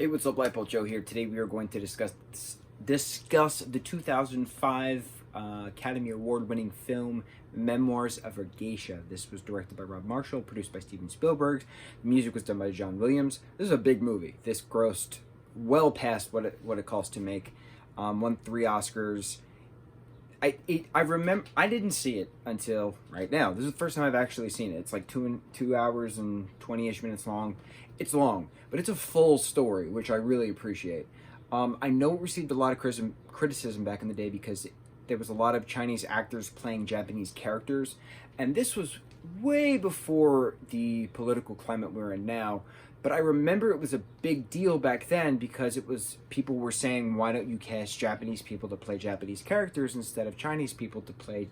Hey, what's up, lightboltjoe here. Today we are going to discuss the 2005 Academy Award-winning film Memoirs of a Geisha. This was directed by Rob Marshall, produced by Steven Spielberg. The music was done by John Williams. This is a big movie. This grossed well past what it cost to make. Won 3 Oscars. I remember I didn't see it until right now. This is the first time I've actually seen it. It's like 2 hours and 20-ish minutes long. It's long, but it's a full story, which I really appreciate. I know it received a lot of criticism back in the day because there was a lot of Chinese actors playing Japanese characters, and this was way before the political climate we're in now. But I remember it was a big deal back then because people were saying, why don't you cast Japanese people to play Japanese characters instead of Chinese people to play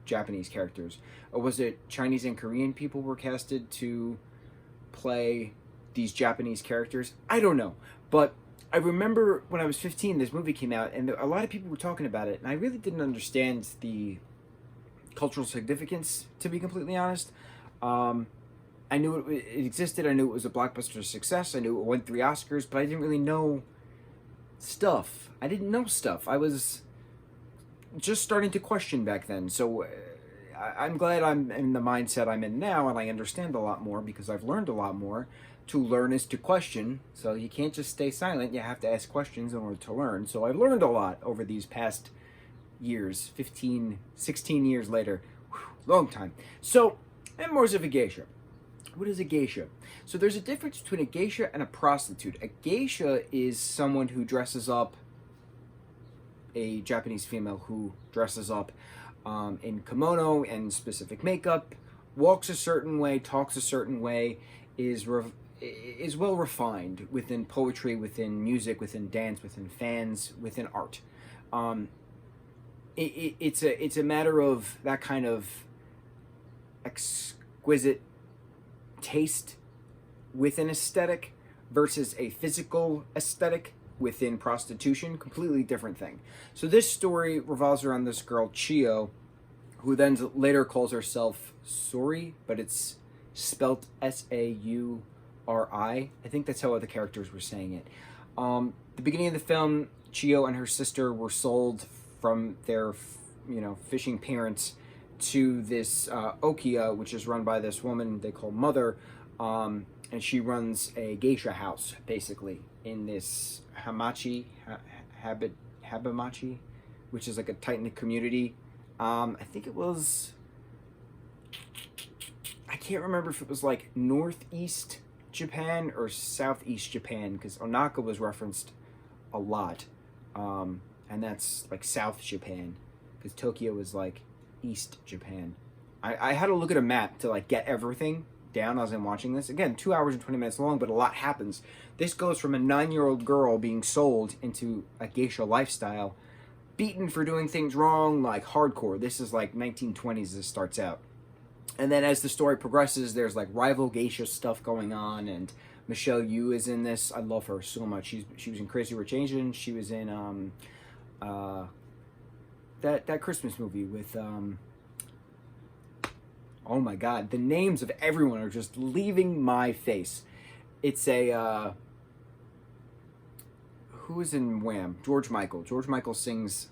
Japanese characters? Or was it Chinese and Korean people were casted to play these Japanese characters? I don't know. But I remember when I was 15, this movie came out, and a lot of people were talking about it, and I really didn't understand the cultural significance, to be completely honest. I knew it existed. I knew it was a blockbuster success. I knew it won 3 Oscars, but I didn't really know stuff. I didn't know stuff. I was just starting to question back then. So I'm glad I'm in the mindset I'm in now, and I understand a lot more because I've learned a lot more. To learn is to question, so you can't just stay silent. You have to ask questions in order to learn. So I've learned a lot over these past years, 15, 16 years later. Whew, long time. So, Memoirs of a Geisha. What is a geisha? So there's a difference between a geisha and a prostitute. A geisha is someone who dresses up, a Japanese female who dresses up in kimono and specific makeup, walks a certain way, talks a certain way, is well refined within poetry, within music, within dance, within fans, within art. It's a matter of that kind of exquisite taste within aesthetic versus a physical aesthetic within prostitution. Completely different thing. So this story revolves around this girl Chio, who then later calls herself Suri, but it's spelt Sauri. I think that's how other characters were saying it. The beginning of the film, Chio and her sister were sold from their fishing parents to this Okia, which is run by this woman they call Mother, and she runs a geisha house, basically, in this Habamachi, which is like a tight-knit community. I think it was, I can't remember if it was like northeast Japan or southeast Japan, because Onaka was referenced a lot, and that's like South Japan, because Tokyo was like East Japan. I had to look at a map to like get everything down as I'm watching this. Again, 2 hours and 20 minutes long, but a lot happens. This goes from a 9-year-old girl being sold into a geisha lifestyle, beaten for doing things wrong, like hardcore. This is like 1920s this starts out. And then as the story progresses, there's like rival geisha stuff going on, and Michelle Yeoh is in this. I love her so much. She was in Crazy Rich Asians. She was in that Christmas movie with oh my god, the names of everyone are just leaving my face. It's a who is in Wham? George Michael. George Michael sings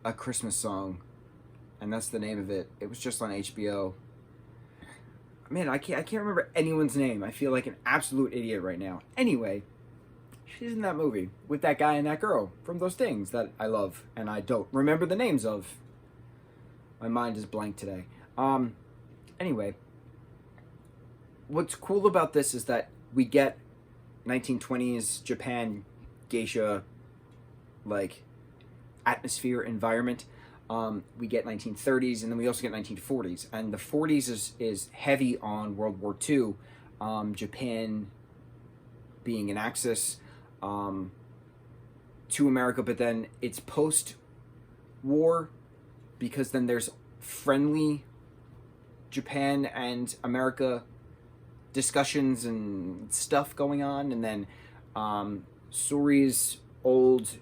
a Christmas song, and that's the name of it. It was just on HBO. Man, I can't remember anyone's name. I feel like an absolute idiot right now. Anyway, she's in that movie with that guy and that girl from those things that I love and I don't remember the names of. My mind is blank today. Anyway, what's cool about this is that we get 1920s Japan geisha like atmosphere, environment. We get 1930s, and then we also get 1940s. And the 40s is heavy on World War II, Japan being an axis to America, but then it's post-war because then there's friendly Japan and America discussions and stuff going on, and then Suri's old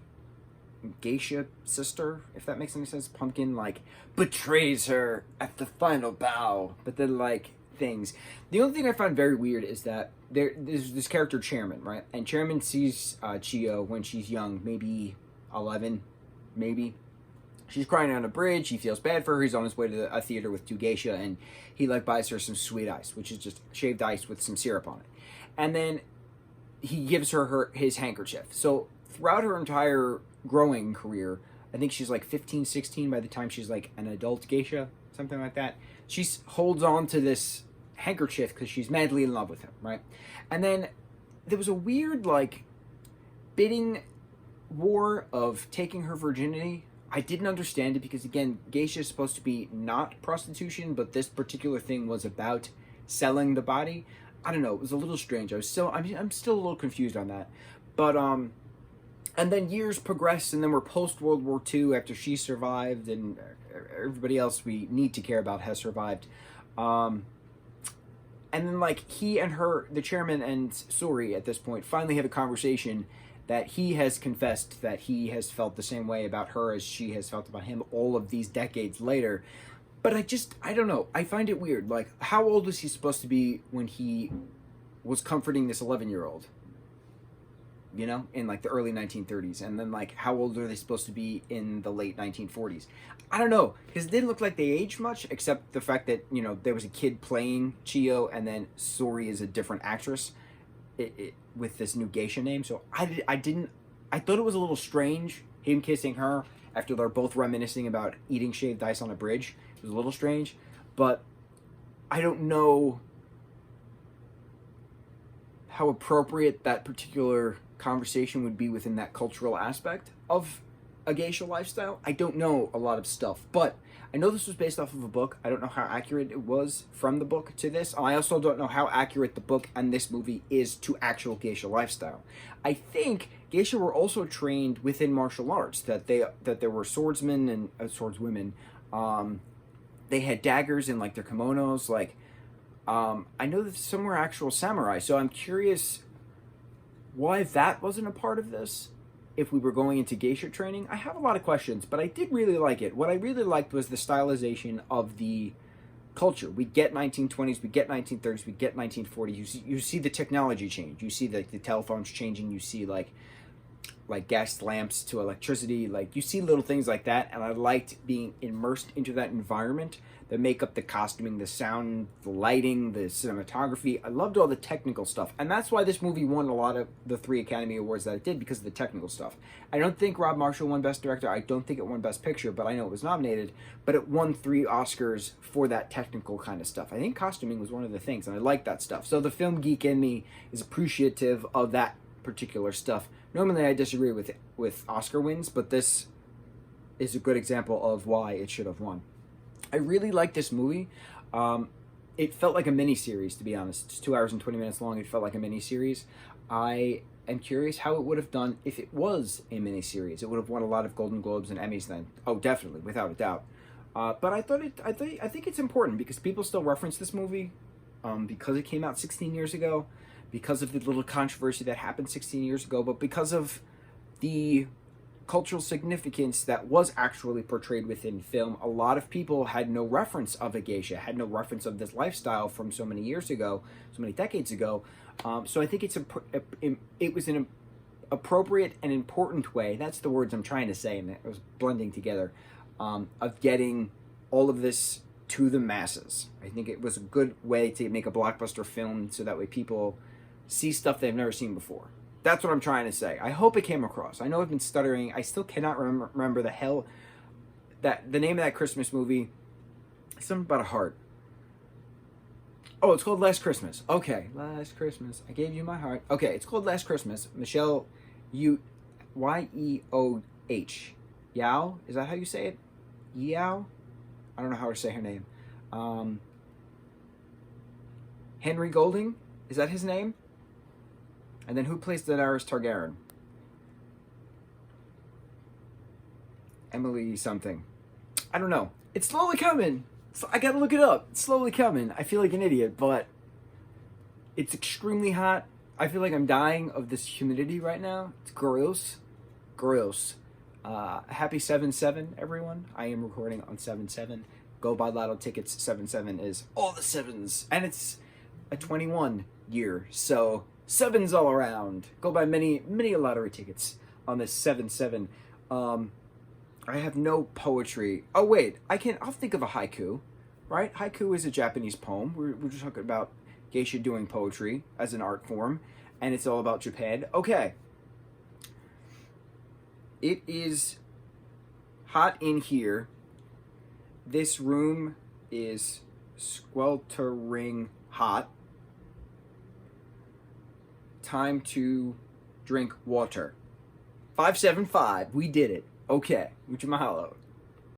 geisha sister, if that makes any sense, Pumpkin, like, betrays her at the final bow, but then, like, things. The only thing I found very weird is that there's this character Chairman, right? And Chairman sees Chio when she's young, maybe 11, maybe. She's crying on a bridge. He feels bad for her. He's on his way to a theater with two geisha, and he like buys her some sweet ice, which is just shaved ice with some syrup on it. And then he gives her his handkerchief. So throughout her entire growing career, I think she's like 15, 16 by the time she's like an adult geisha, something like that. She holds on to this handkerchief because she's madly in love with him, right? And then there was a weird like bidding war of taking her virginity. I didn't understand it because, again, geisha is supposed to be not prostitution, but this particular thing was about selling the body. I don't know. It was a little strange. I'm still a little confused on that. But and then years progressed, and then we're post World War II after she survived, and everybody else we need to care about has survived. And then like he and her, the chairman and Suri at this point, finally have a conversation that he has confessed that he has felt the same way about her as she has felt about him all of these decades later. But I don't know. I find it weird. Like, how old was he supposed to be when he was comforting this 11-year-old? You know, in like the early 1930s. And then like, how old are they supposed to be in the late 1940s? I don't know. Because it didn't look like they aged much, except the fact that, you know, there was a kid playing Chio, and then Suri is a different actress. With this new geisha name. So I thought it was a little strange, him kissing her after they're both reminiscing about eating shaved ice on a bridge. It was a little strange, but I don't know how appropriate that particular conversation would be within that cultural aspect of a geisha lifestyle. I don't know a lot of stuff, but I know this was based off of a book. I don't know how accurate it was from the book to this. I also don't know how accurate the book and this movie is to actual geisha lifestyle. I think geisha were also trained within martial arts, that there were swordsmen and swordswomen. They had daggers in like their kimonos. Like, I know that some were actual samurai. So I'm curious why that wasn't a part of this. If we were going into geisha training, I have a lot of questions, but I did really like it. What I really liked was the stylization of the culture. We get 1920s, we get 1930s, we get 1940s. You see the technology change. You see the telephones changing. You see like gas lamps to electricity. Like, you see little things like that, and I liked being immersed into that environment. The makeup, the costuming, the sound, the lighting, the cinematography. I loved all the technical stuff. And that's why this movie won a lot of the 3 Academy Awards that it did, because of the technical stuff. I don't think Rob Marshall won Best Director. I don't think it won Best Picture, but I know it was nominated. But it won 3 Oscars for that technical kind of stuff. I think costuming was one of the things, and I like that stuff. So the film geek in me is appreciative of that particular stuff. Normally I disagree with Oscar wins, but this is a good example of why it should have won. I really like this movie. It felt like a mini-series, to be honest. It's 2 hours and 20 minutes long. It felt like a mini-series. I am curious how it would have done if it was a mini-series. It would have won a lot of Golden Globes and Emmys then. Oh, definitely, without a doubt. But I think it's important because people still reference this movie because it came out 16 years ago, because of the little controversy that happened 16 years ago, but because of the cultural significance that was actually portrayed within film. A lot of people had no reference of a geisha, had no reference of this lifestyle from so many years ago, so many decades ago. So I think it was an appropriate and important way, that's the words I'm trying to say, and it was blending together, of getting all of this to the masses. I think it was a good way to make a blockbuster film so that way people see stuff they've never seen before. That's what I'm trying to say. I hope it came across. I know I've been stuttering. I still cannot remember the name of that Christmas movie. Something about a heart. Oh, it's called Last Christmas. Okay, Last Christmas. I gave you my heart. Okay, it's called Last Christmas. Michelle Yeoh. Yao? Is that how you say it? Yao? I don't know how to say her name. Henry Golding? Is that his name? And then who plays Daenerys Targaryen? Emily something. I don't know. It's slowly coming. So I gotta look it up. It's slowly coming. I feel like an idiot, but it's extremely hot. I feel like I'm dying of this humidity right now. It's gross. Gross. Happy 7/7, everyone. I am recording on 7/7. Go buy lotto tickets. 7/7 is all the sevens. And it's a 21. year. So sevens all around. Go buy many lottery tickets on this 7-7. I have no poetry. Oh wait, I'll think of a haiku, right? Haiku is a Japanese poem. We're just talking about Geisha doing poetry as an art form, and it's all about Japan. Okay. It is hot in here. This room is sweltering hot. Time to drink water. 575. We did it. Okay. Mucho mahalo.